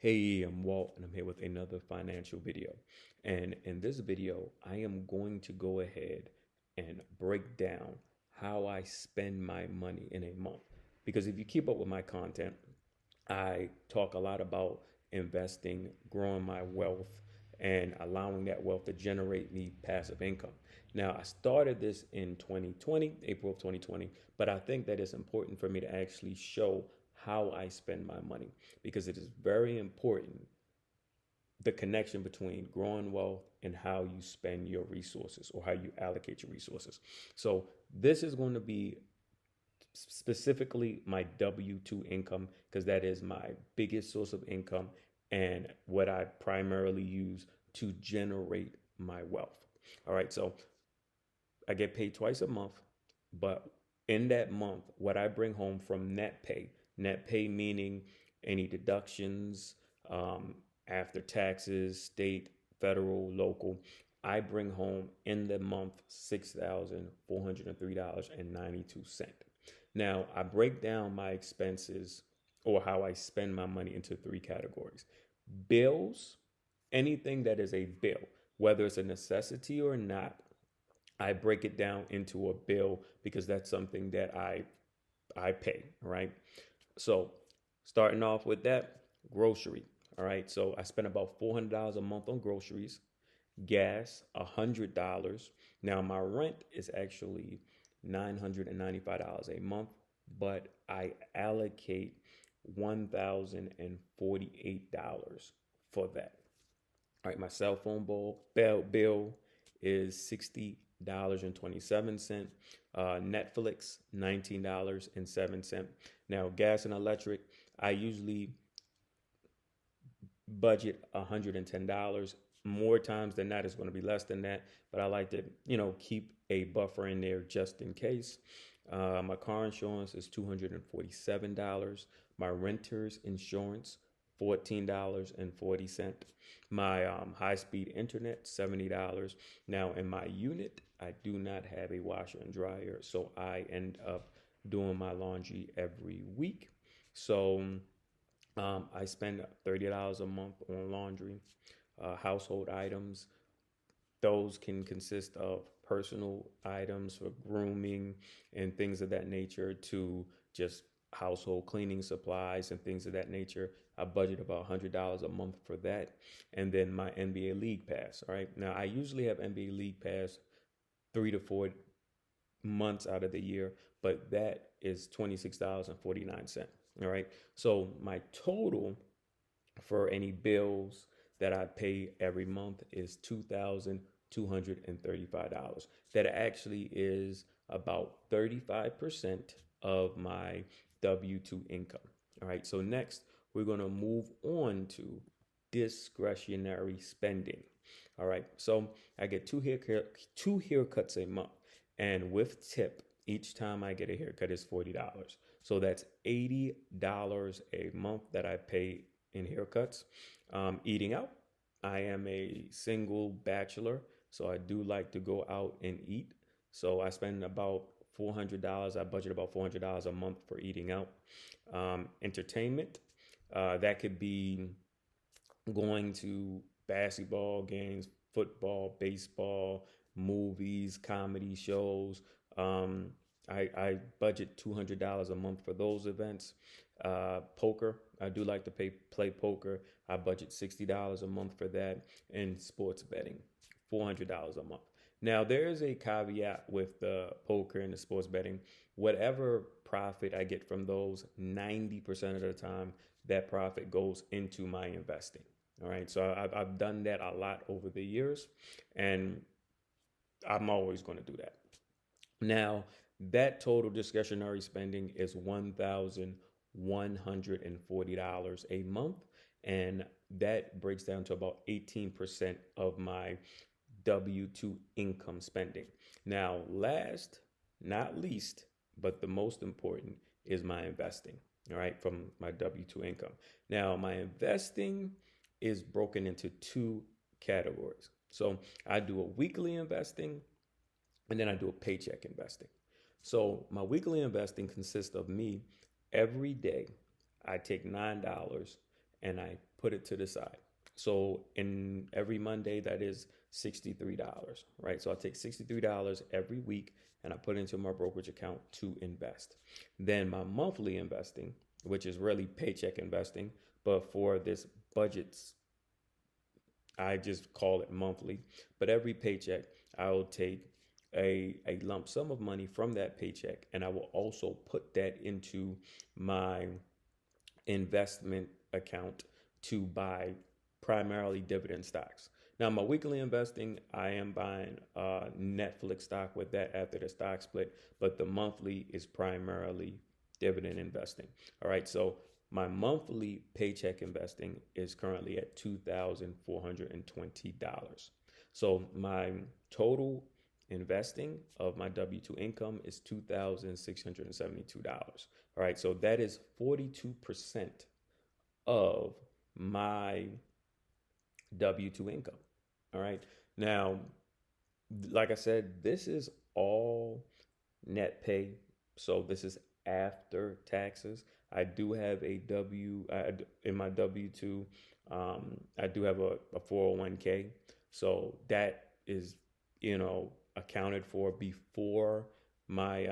Hey, I'm Walt, and I'm here with another financial video. And in this video, I am going to go ahead and break down how I spend my money in a month. Because if you keep up with my content, I talk a lot about investing, growing my wealth, and allowing that wealth to generate me passive income. Now, I started this in 2020, April of 2020, but I think that it's important for me to actually show how I spend my money because it is very important the connection between growing wealth and how you spend your resources or how you allocate your resources. So, this is going to be specifically my W 2 income because that is my biggest source of income and what I primarily use to generate my wealth. All right, so I get paid twice a month, but in that month, what I bring home from net pay meaning any deductions, after taxes, state, federal, local, I bring home in the month $6,403.92. Now, I break down my expenses or how I spend my money into three categories: bills, anything that is a bill, whether it's a necessity or not, I break it down into a bill because that's something that I pay, right? So, starting off with that, grocery, all right? So, I spend about $400 a month on groceries, gas, $100. Now, my rent is actually $995 a month, but I allocate $1,048 for that. All right, my cell phone bill is $60.27. Netflix, $19.07. Now, gas and electric, I usually budget $110. More times than that, it's going to be less than that, but I like to, keep a buffer in there just in case. My car insurance is $247. My renter's insurance, $14.40. My high-speed internet, $70. Now, in my unit, I do not have a washer and dryer, so I end up doing my laundry every week. So I spend $30 a month on laundry. Household items, those can consist of personal items for grooming and things of that nature to just household cleaning supplies and things of that nature. I budget about $100 a month for that. And then my NBA League Pass. All right. Now, I usually have NBA League Pass 3 to 4 months out of the year, but that is $26.49. All right. So my total for any bills that I pay every month is $2,235. That actually is about 35% of my W 2 income. All right, so next we're going to move on to discretionary spending. All right, so I get two haircuts a month, and with tip, each time I get a haircut is $40. So that's $80 a month that I pay in haircuts. Eating out, I am a single bachelor, so I do like to go out and eat. So I spend about $400. I budget about $400 a month for eating out. Entertainment, that could be going to basketball games, football, baseball, movies, comedy shows. I budget $200 a month for those events. Poker, I do like to play poker. I budget $60 a month for that. And sports betting, $400 a month. Now, there is a caveat with the poker and the sports betting. Whatever profit I get from those, 90% of the time, that profit goes into my investing. All right. So I've done that a lot over the years, and I'm always going to do that. Now, that total discretionary spending is $1,140 a month, and that breaks down to about 18% of my W 2 income spending. Now, last, not least, but the most important is my investing, all right, from my W 2 income. Now, my investing is broken into two categories. So I do a weekly investing and then I do a paycheck investing. So my weekly investing consists of me every day. I take $9 and I put it to the side. So in every Monday, that is $63, right? So I take $63 every week and I put it into my brokerage account to invest. Then my monthly investing, which is really paycheck investing, but for this budgets, I just call it monthly. But every paycheck, I will take a lump sum of money from that paycheck and I will also put that into my investment account to buy primarily dividend stocks. Now, my weekly investing, I am buying Netflix stock with that after the stock split, but the monthly is primarily dividend investing. All right, so my monthly paycheck investing is currently at $2,420. So my total investing of my W-2 income is $2,672. All right, so that is 42% of my W-2 income. All right, now, like I said, this is all net pay. So this is after taxes. I do have in my W-2, I do have a 401k. So that is, accounted for before my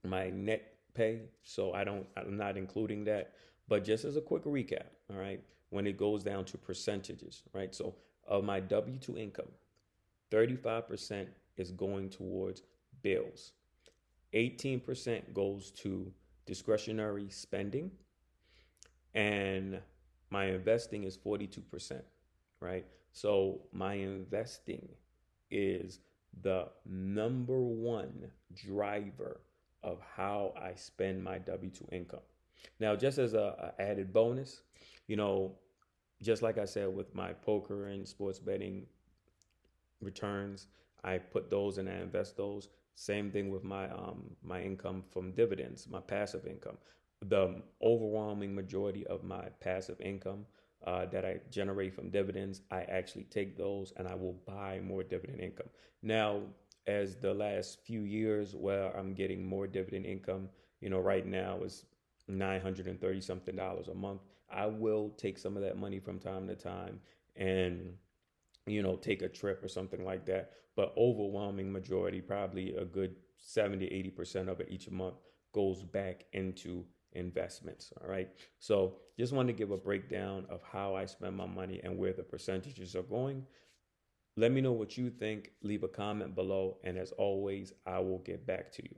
my net pay. So I'm not including that. But just as a quick recap, all right, when it goes down to percentages, right? So of my W-2 income, 35% is going towards bills. 18% goes to discretionary spending, and my investing is 42%, right? So my investing is the number one driver of how I spend my W-2 income. Now, just as a added bonus, you know, just like I said with my poker and sports betting returns, I put those and I invest those. Same thing with my income from dividends, my passive income. The overwhelming majority of my passive income that I generate from dividends, I actually take those and I will buy more dividend income. Now, as the last few years where I'm getting more dividend income, right now is $930 something a month. I will take some of that money from time to time and take a trip or something like that. But overwhelming majority, probably a good 70-80% of it each month goes back into investments. All right. So just wanted to give a breakdown of how I spend my money and where the percentages are going. Let me know what you think. Leave a comment below. And as always, I will get back to you.